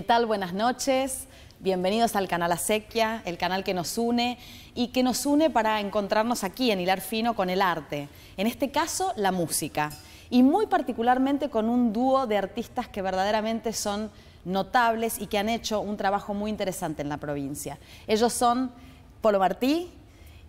¿Qué tal? Buenas noches. Bienvenidos al canal Acequia, el canal que nos une y que nos une para encontrarnos aquí en Hilar Fino con el arte. En este caso, la música. Y muy particularmente con un dúo de artistas que verdaderamente son notables y que han hecho un trabajo muy interesante en la provincia. Ellos son Polo Martí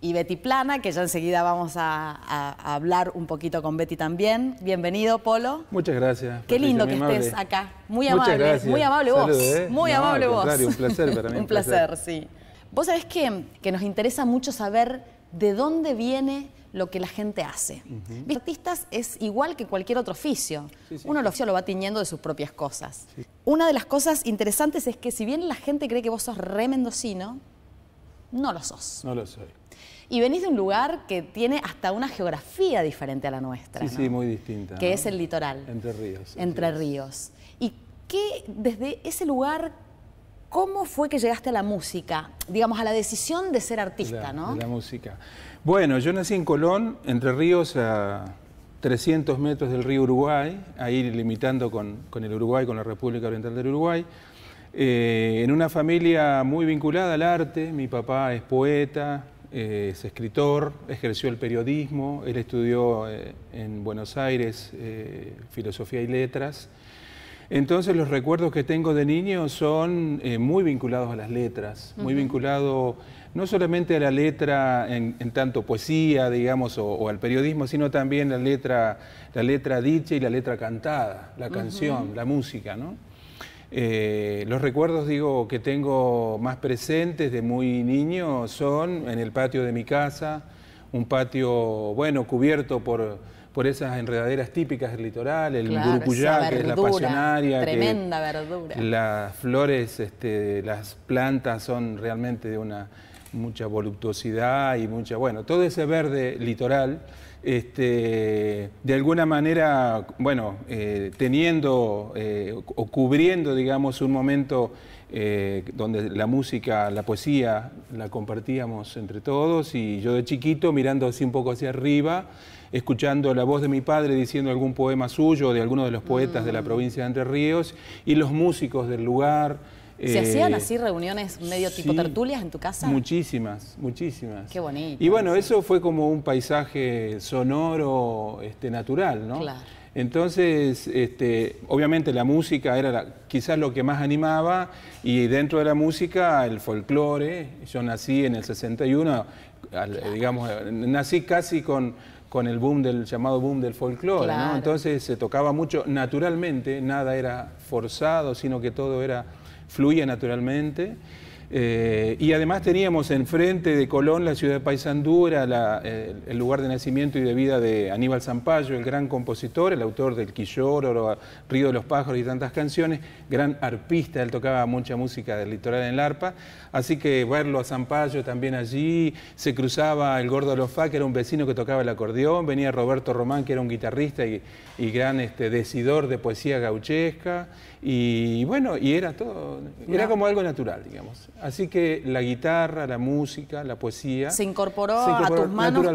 y Betty Plana, que ya enseguida vamos a hablar un poquito con Betty también. Bienvenido, Polo. Muchas gracias. Qué lindo que estés acá. Muy amable, muy amable vos. Muy amable vos. Contrario, un placer para mí. Un placer, sí. Vos sabés que nos interesa mucho saber de dónde viene lo que la gente hace. Los artistas es igual que cualquier otro oficio. Uno el oficio lo va tiñendo de sus propias cosas. Una de las cosas interesantes es que si bien la gente cree que vos sos re mendocino, no lo sos. No lo soy. Y venís de un lugar que tiene hasta una geografía diferente a la nuestra. Sí, ¿no? Sí, muy distinta. Que es el litoral. Entre Ríos. Entre Ríos. Y que desde ese lugar, ¿cómo fue que llegaste a la música? Digamos, a la decisión de ser artista, ¿no? De la música. Bueno, yo nací en Colón, Entre Ríos, a 300 metros del río Uruguay, ahí limitando con el Uruguay, con la República Oriental del Uruguay. En una familia muy vinculada al arte. Mi papá es poeta, es escritor, ejerció el periodismo, él estudió en Buenos Aires filosofía y letras. Entonces los recuerdos que tengo de niño son muy vinculados a las letras, muy vinculados no solamente a la letra en tanto poesía, digamos, o al periodismo, sino también la letra dicha y la letra cantada, la canción, la música, ¿no? Los recuerdos, digo, que tengo más presentes de muy niño son en el patio de mi casa, un patio, bueno, cubierto por esas enredaderas típicas del litoral, el gurupuyá, que es la pasionaria. Tremenda verdura. Las flores, las plantas son realmente de mucha voluptuosidad y mucha, bueno, todo ese verde litoral. De alguna manera, bueno, teniendo o cubriendo, digamos, un momento donde la música, la poesía, la compartíamos entre todos, y yo de chiquito mirando así un poco hacia arriba, escuchando la voz de mi padre diciendo algún poema suyo, de alguno de los poetas de la provincia de Entre Ríos, y los músicos del lugar. ¿Se hacían así reuniones medio tipo tertulias en tu casa? Muchísimas, muchísimas. Qué bonito. Y bueno, eso fue como un paisaje sonoro natural, ¿no? Claro. Entonces, obviamente la música era quizás lo que más animaba, y dentro de la música el folclore. Yo nací en el 61, digamos, nací casi con el boom del llamado boom del folclore, claro, ¿no? Entonces se tocaba mucho naturalmente, nada era forzado, sino que todo fluía naturalmente. Y además teníamos enfrente de Colón la ciudad de Paysandú, era el lugar de nacimiento y de vida de Aníbal Zampayo, el gran compositor, el autor del Quilloro, Río de los Pájaros y tantas canciones, gran arpista, él tocaba mucha música del litoral en el arpa, así que verlo a Zampayo también allí, se cruzaba el Gordo Lofá, que era un vecino que tocaba el acordeón, venía Roberto Román, que era un guitarrista y gran decidor de poesía gauchesca, y bueno, y era todo, era como algo natural, digamos. Así que la guitarra, la música, la poesía se incorporó a tus manos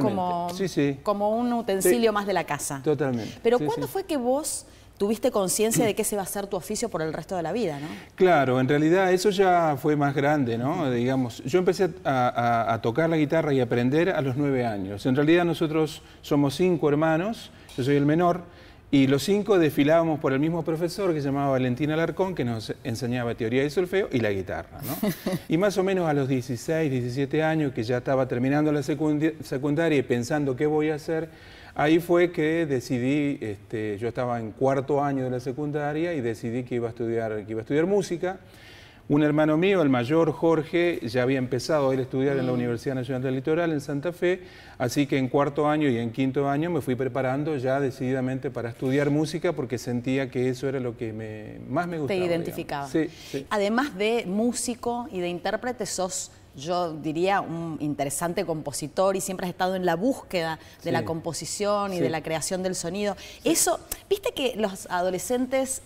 como un utensilio más de la casa. Totalmente. Pero ¿cuándo fue que vos tuviste conciencia de que ese va a ser tu oficio por el resto de la vida, no? Claro, en realidad eso ya fue más grande, ¿no? Digamos, yo empecé a tocar la guitarra y aprender a los 9 años. En realidad nosotros somos 5 hermanos, yo soy el menor, y los 5 desfilábamos por el mismo profesor que se llamaba Valentín Alarcón, que nos enseñaba teoría de solfeo y la guitarra, ¿no? Y más o menos a los 16, 17 años, que ya estaba terminando la secundaria y pensando qué voy a hacer, ahí fue que decidí, yo estaba en 4º año de la secundaria y decidí que iba a estudiar música. Un hermano mío, el mayor, Jorge, ya había empezado a ir a estudiar en la Universidad Nacional del Litoral, en Santa Fe, así que en 4º año y en 5º año me fui preparando ya decididamente para estudiar música, porque sentía que eso era lo que más me gustaba. Te identificaba. Sí, sí. Además de músico y de intérprete, sos, yo diría, un interesante compositor, y siempre has estado en la búsqueda de la composición y de la creación del sonido. Eso, viste que los adolescentes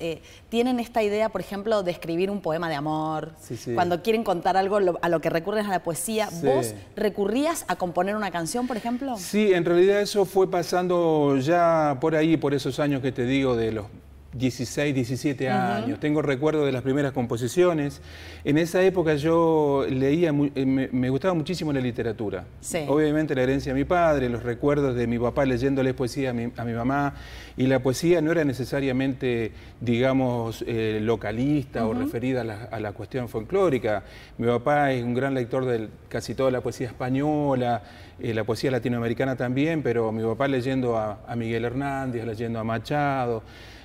tienen esta idea, por ejemplo, de escribir un poema de amor, cuando quieren contar algo, a lo que recurren es a la poesía. ¿Vos recurrías a componer una canción, por ejemplo? Sí, en realidad eso fue pasando ya por ahí, por esos años que te digo, de los 16, 17 años. Tengo recuerdo de las primeras composiciones. En esa época yo leía, me gustaba muchísimo la literatura. Sí. Obviamente la herencia de mi padre, los recuerdos de mi papá leyéndole poesía a mi mamá. Y la poesía no era necesariamente, digamos, localista o referida a la cuestión folclórica. Mi papá es un gran lector de casi toda la poesía española, la poesía latinoamericana también, pero mi papá leyendo a Miguel Hernández, leyendo a Machado.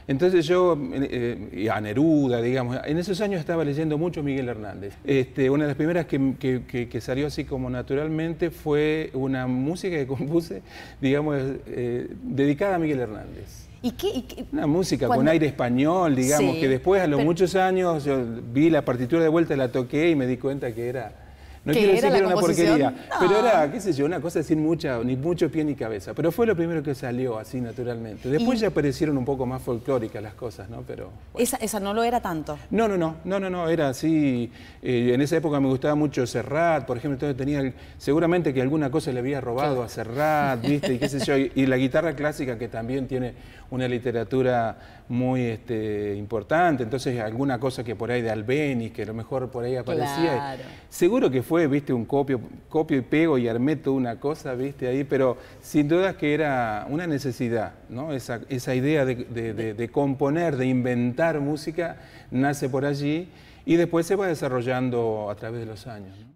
Entonces yo, y a Neruda, digamos, en esos años estaba leyendo mucho Miguel Hernández. Una de las primeras que salió así como naturalmente fue una música que compuse, digamos, dedicada a Miguel Hernández. Una música con aire español, digamos, sí, que después a los muchos años yo vi la partitura de vuelta, la toqué y me di cuenta que era... No quiero decir que era una porquería, pero era, qué sé yo, una cosa sin ni mucho pie ni cabeza. Pero fue lo primero que salió así naturalmente. Después ya aparecieron un poco más folclóricas las cosas, ¿no? Pero bueno. Esa no lo era tanto. No, era así. En esa época me gustaba mucho Serrat, por ejemplo, entonces tenía seguramente que alguna cosa le había robado a Serrat, ¿viste? Y qué sé yo, y la guitarra clásica que también tiene una literatura muy importante, entonces alguna cosa que por ahí de Albéniz, que a lo mejor por ahí aparecía. Claro. Seguro que fue, viste, un copio y pego y armé toda una cosa, viste, ahí, pero sin duda que era una necesidad, ¿no? Esa idea de componer, de inventar música, nace por allí y después se va desarrollando a través de los años, ¿no?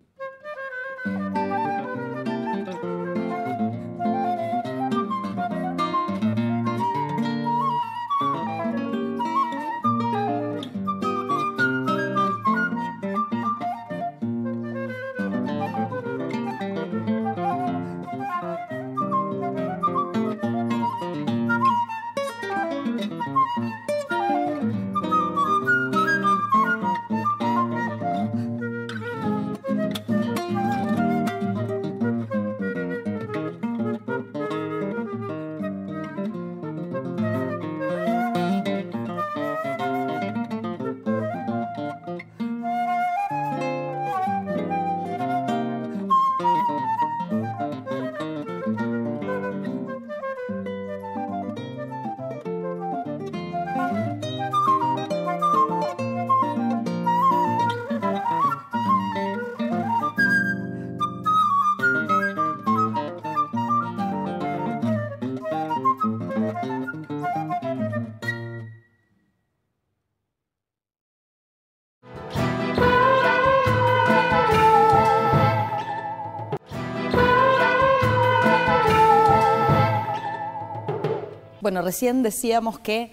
Bueno, recién decíamos que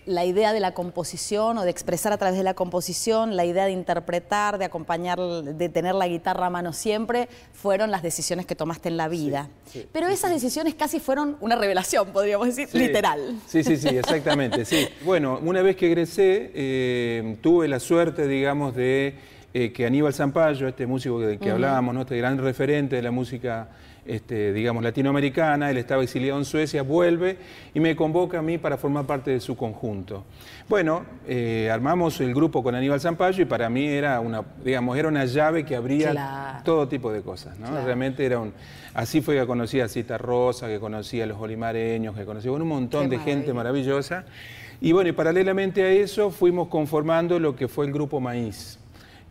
la idea de la composición o de expresar a través de la composición, la idea de interpretar, de acompañar, de tener la guitarra a mano siempre, fueron las decisiones que tomaste en la vida. Sí, pero esas decisiones casi fueron una revelación, podríamos decir, literal. Sí, exactamente, sí. Bueno, una vez que egresé, tuve la suerte, digamos, de que Aníbal Zampayo, este músico que hablábamos, ¿no? Este gran referente de la música digamos, latinoamericana, él estaba exiliado en Suecia, vuelve y me convoca a mí para formar parte de su conjunto. Bueno, armamos el grupo con Aníbal Zampayo y para mí era una llave que abría todo tipo de cosas, ¿no? Realmente era así fue que conocí a Cita Rosa, que conocí a los Olimareños, que conocí un montón de gente maravillosa. Y bueno, y paralelamente a eso fuimos conformando lo que fue el Grupo Maíz,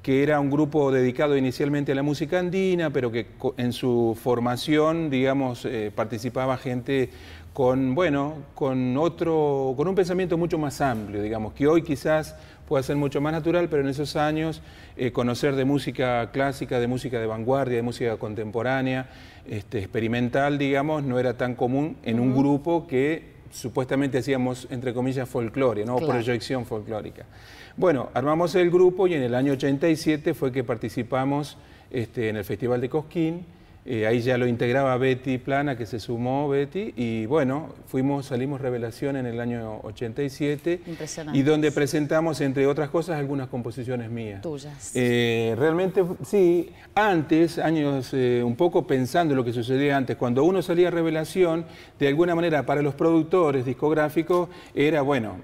que era un grupo dedicado inicialmente a la música andina, pero que en su formación, digamos, participaba gente con un pensamiento mucho más amplio, digamos, que hoy quizás pueda ser mucho más natural, pero en esos años conocer de música clásica, de música de vanguardia, de música contemporánea, experimental, digamos, no era tan común en un grupo que supuestamente hacíamos, entre comillas, folclore, ¿no? Proyección folclórica. Bueno, armamos el grupo y en el año 87 fue que participamos en el Festival de Cosquín. Ahí ya lo integraba Betty Plana, que se sumó Betty, y bueno, salimos Revelación en el año 87. Impresionante. Y donde presentamos, entre otras cosas, algunas composiciones mías. Tuyas. Realmente, sí, antes, años, un poco pensando en lo que sucedía antes, cuando uno salía a Revelación, de alguna manera para los productores discográficos, era, bueno,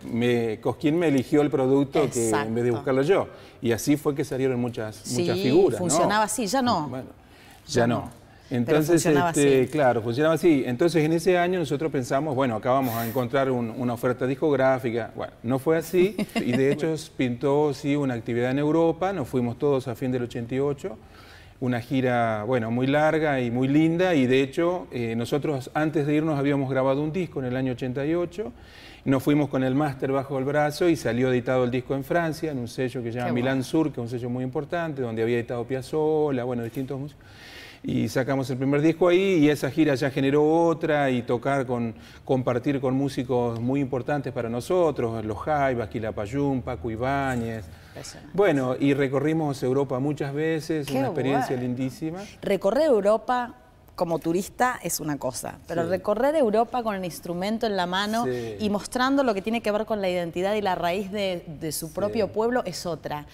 Cosquín me eligió el producto que, en vez de buscarlo yo. Y así fue que salieron muchas figuras. Funcionaba así, ya no. Bueno, ya no. Entonces, funcionaba así. claro, funcionaba así. Entonces, en ese año nosotros pensamos, bueno, acá vamos a encontrar una oferta discográfica. Bueno, no fue así. Y de hecho pintó, sí, una actividad en Europa. Nos fuimos todos a fin del 88. Una gira, bueno, muy larga y muy linda. Y de hecho, nosotros antes de irnos habíamos grabado un disco en el año 88. Nos fuimos con el máster bajo el brazo y salió editado el disco en Francia, en un sello que se llama Milan Sur, que es un sello muy importante, donde había editado Piazzolla, bueno, distintos músicos. Y sacamos el primer disco ahí y esa gira ya generó otra y compartir con músicos muy importantes para nosotros, los Jaivas, Quilapayún, Paco Ibáñez. Bueno, y recorrimos Europa muchas veces, una experiencia lindísima. Recorrer Europa como turista es una cosa, pero recorrer Europa con el instrumento en la mano y mostrando lo que tiene que ver con la identidad y la raíz de su propio pueblo es otra.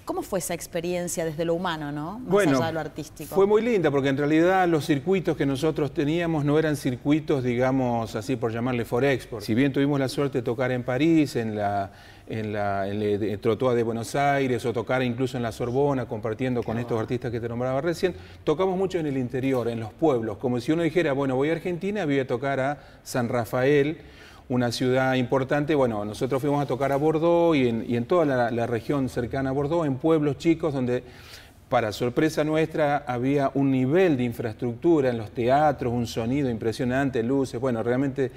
¿Cómo fue esa experiencia desde lo humano, no? Más allá de lo artístico. Fue muy linda porque en realidad los circuitos que nosotros teníamos no eran circuitos, digamos así por llamarle for export. Si bien tuvimos la suerte de tocar en París, en el Trottoir de Buenos Aires, o tocar incluso en la Sorbona, compartiendo con estos artistas que te nombraba recién, tocamos mucho en el interior, en los pueblos, como si uno dijera, bueno, voy a Argentina, voy a tocar a San Rafael, una ciudad importante. Bueno, nosotros fuimos a tocar a Bordeaux y en toda la región cercana a Bordeaux, en pueblos chicos donde, para sorpresa nuestra, había un nivel de infraestructura en los teatros, un sonido impresionante, luces, bueno, realmente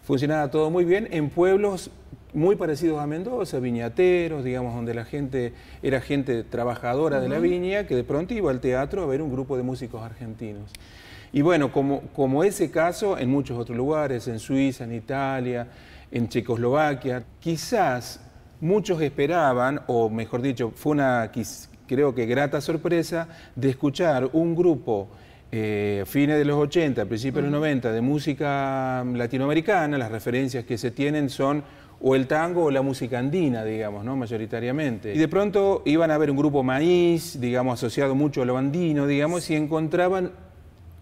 funcionaba todo muy bien en pueblos muy parecidos a Mendoza, viñateros, digamos, donde la gente era gente trabajadora de la viña, que de pronto iba al teatro a ver un grupo de músicos argentinos. Y bueno, como ese caso, en muchos otros lugares, en Suiza, en Italia, en Checoslovaquia, quizás muchos esperaban, o mejor dicho, fue una, creo que grata sorpresa, de escuchar un grupo fines de los 80, principios de los 90, de música latinoamericana. Las referencias que se tienen son o el tango o la música andina, digamos, ¿no? Mayoritariamente. Y de pronto iban a ver un grupo maíz, digamos, asociado mucho a lo andino, digamos, y encontraban,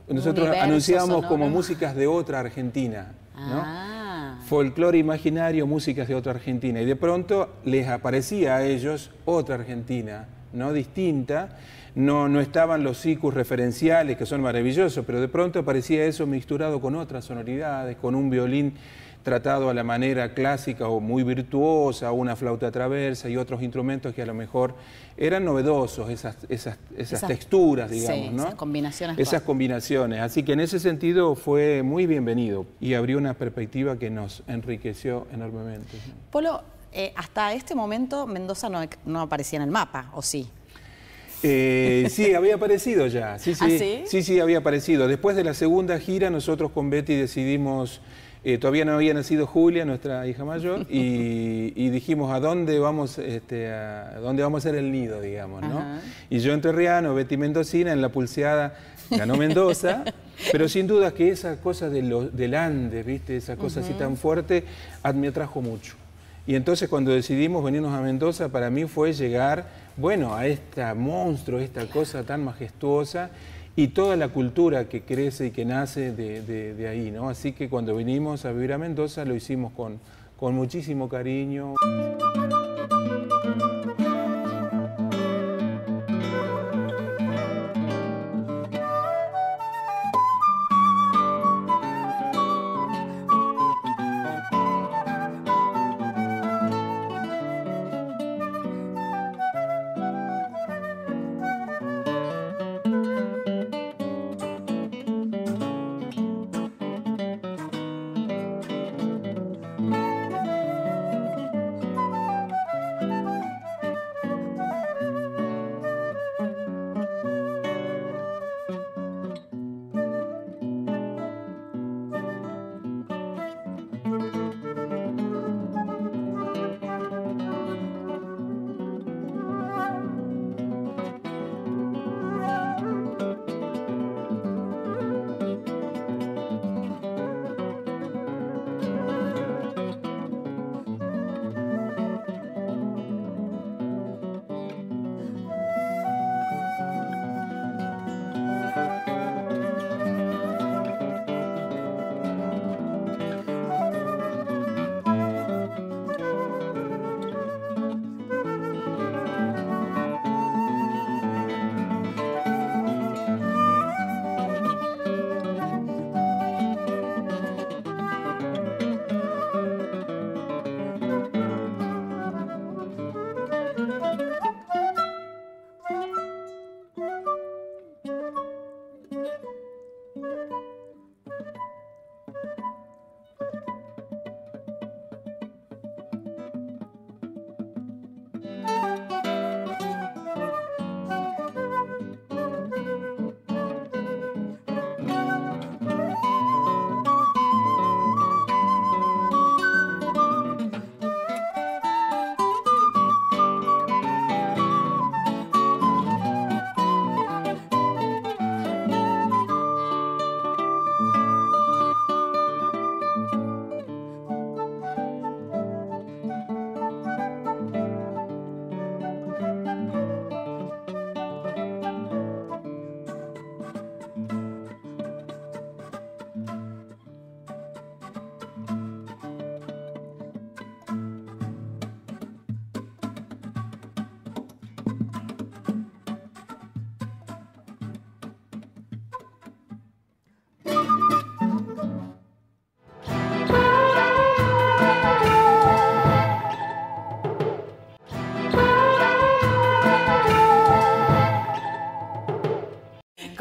nosotros anunciábamos como músicas de otra Argentina, ¿no? Folclore imaginario, músicas de otra Argentina. Y de pronto les aparecía a ellos otra Argentina, ¿no? Distinta. No estaban los sicus referenciales, que son maravillosos, pero de pronto aparecía eso mixturado con otras sonoridades, con un violín tratado a la manera clásica o muy virtuosa, una flauta traversa y otros instrumentos que a lo mejor eran novedosos, esas texturas, digamos, ¿no? Esas combinaciones. Esas combinaciones. Así que en ese sentido fue muy bienvenido y abrió una perspectiva que nos enriqueció enormemente. Polo, hasta este momento Mendoza no aparecía en el mapa, ¿o sí? Sí, había aparecido ya. Sí, sí. ¿Ah, sí? Sí, sí, había aparecido. Después de la segunda gira, nosotros con Betty decidimos, todavía no había nacido Julia, nuestra hija mayor, y dijimos a dónde vamos a hacer el nido, digamos, ¿no? Y yo entrerriano, Betty mendocina, en la pulseada ganó Mendoza, pero sin duda que esa cosa del Andes, ¿viste? Esa cosa así tan fuerte, me atrajo mucho. Y entonces cuando decidimos venirnos a Mendoza, para mí fue llegar, bueno, a este monstruo, esta cosa tan majestuosa y toda la cultura que crece y que nace de ahí, ¿no? Así que cuando vinimos a vivir a Mendoza lo hicimos con muchísimo cariño.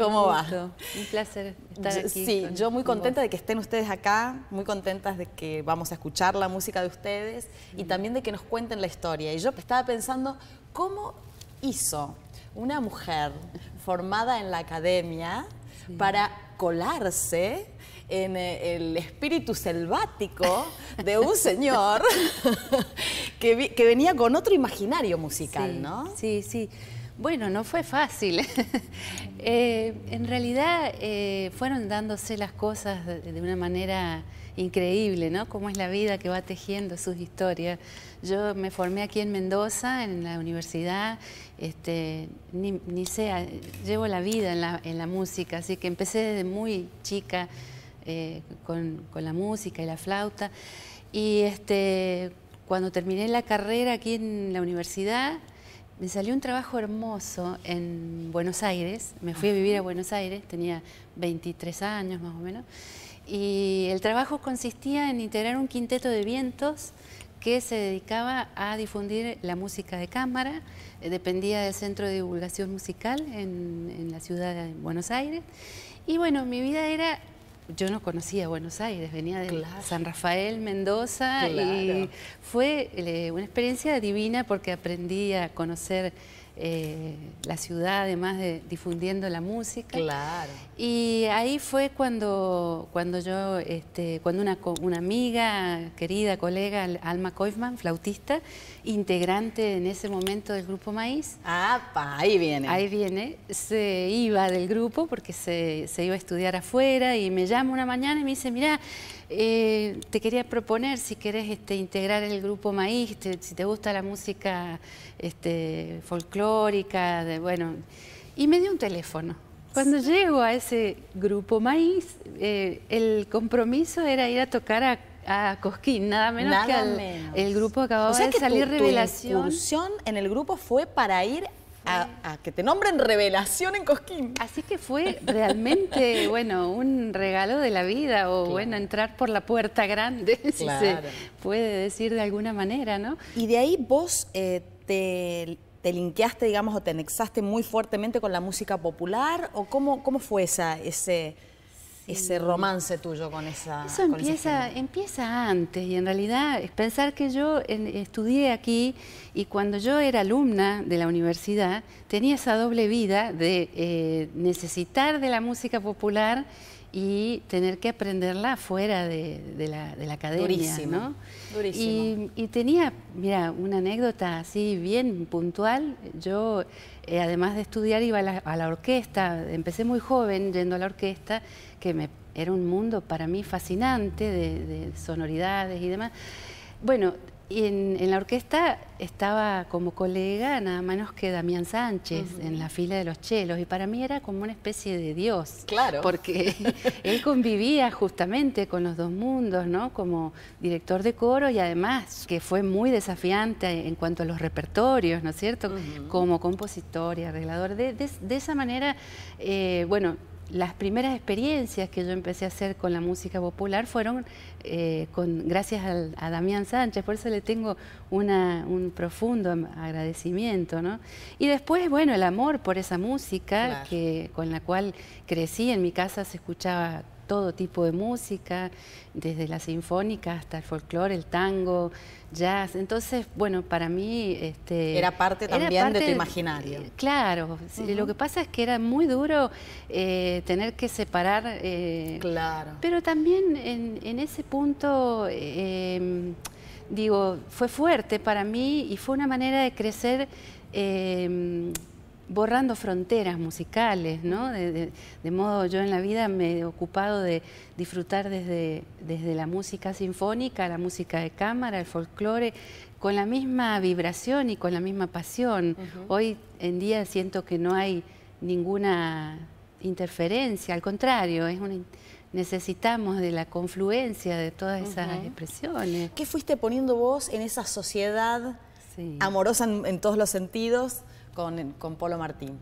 ¿Cómo va? Un placer estar aquí. Sí, yo muy contenta de que estén ustedes acá, muy contentas de que vamos a escuchar la música de ustedes y también de que nos cuenten la historia. Y yo estaba pensando, ¿cómo hizo una mujer formada en la academia para colarse en el espíritu selvático de un señor que venía con otro imaginario musical, ¿no? Sí, sí. Bueno, no fue fácil. En realidad fueron dándose las cosas de una manera increíble, ¿no? Cómo es la vida que va tejiendo sus historias. Yo me formé aquí en Mendoza, en la universidad, ni sé, llevo la vida en la música, así que empecé desde muy chica con la música y la flauta. Y cuando terminé la carrera aquí en la universidad, me salió un trabajo hermoso en Buenos Aires. Me fui a vivir a Buenos Aires, tenía 23 años más o menos. Y el trabajo consistía en integrar un quinteto de vientos que se dedicaba a difundir la música de cámara. Dependía del Centro de Divulgación Musical en la ciudad de Buenos Aires. Y bueno, mi vida era... Yo no conocía Buenos Aires, venía de San Rafael, Mendoza, y fue una experiencia divina porque aprendí a conocer la ciudad, además de difundiendo la música. Claro. Y ahí fue cuando una amiga, querida colega, Alma Kaufman, flautista, integrante en ese momento del Grupo Maíz. Ahí viene. Ahí viene. Se iba del grupo porque se iba a estudiar afuera y me llama una mañana y me dice, mira, te quería proponer si querés integrar el Grupo Maíz, si te gusta la música folclórica, bueno, y me dio un teléfono. Cuando llego a ese Grupo Maíz, el compromiso era ir a tocar a Cosquín, nada menos el grupo acababa de salir Revelación. Tu incursión en el grupo fue para ir a que te nombren Revelación en Cosquín. Así que fue realmente, bueno, un regalo de la vida, o bueno, entrar por la puerta grande, si se puede decir de alguna manera, ¿no? Y de ahí vos te linkeaste, digamos, o te anexaste muy fuertemente con la música popular, o cómo fue ese romance tuyo con esa... Eso empieza antes, y en realidad es pensar que yo estudié aquí, y cuando yo era alumna de la universidad tenía esa doble vida de necesitar de la música popular y tener que aprenderla fuera de la academia. Durísimo, ¿no? Durísimo. Y tenía, mira, una anécdota así bien puntual. Yo, además de estudiar, iba a la orquesta. Empecé muy joven yendo a la orquesta, que era un mundo para mí fascinante de sonoridades y demás. Bueno, y en la orquesta estaba como colega nada menos que Damián Sánchez en la fila de los chelos, y para mí era como una especie de dios. Claro. Porque él convivía justamente con los dos mundos, ¿no? Como director de coro, y además que fue muy desafiante en cuanto a los repertorios, ¿no es cierto? Como compositor y arreglador. De esa manera, bueno, las primeras experiencias que yo empecé a hacer con la música popular fueron gracias a Damián Sánchez, por eso le tengo un profundo agradecimiento, ¿no? Y después, bueno, el amor por esa música con la cual crecí. En mi casa se escuchaba todo tipo de música, desde la sinfónica hasta el folclore, el tango, jazz. Entonces, bueno, para mí... era parte también de tu imaginario. Claro. Lo que pasa es que era muy duro tener que separar... claro. Pero también en ese punto, digo, fue fuerte para mí y fue una manera de crecer... borrando fronteras musicales, ¿no? De modo, yo en la vida me he ocupado de disfrutar desde la música sinfónica, la música de cámara, el folclore, con la misma vibración y con la misma pasión. Hoy en día siento que no hay ninguna interferencia, al contrario, necesitamos de la confluencia de todas esas expresiones. ¿Qué fuiste poniendo vos en esa sociedad amorosa en todos los sentidos con Polo Martín?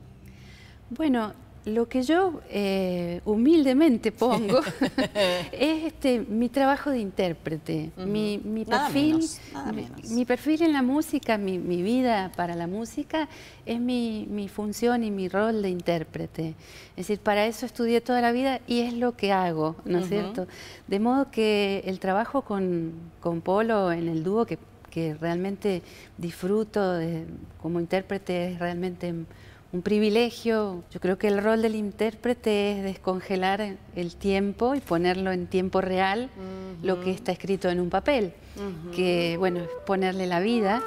Bueno, Lo que yo humildemente pongo es mi trabajo de intérprete, mi perfil, nada menos. Mi perfil en la música, mi vida para la música es mi función y mi rol de intérprete. Es decir, para eso estudié toda la vida y es lo que hago, ¿no es cierto? De modo que el trabajo con Polo en el dúo, que realmente disfruto como intérprete, es realmente un privilegio. Yo creo que el rol del intérprete es descongelar el tiempo y ponerlo en tiempo real, lo que está escrito en un papel, que bueno, es ponerle la vida.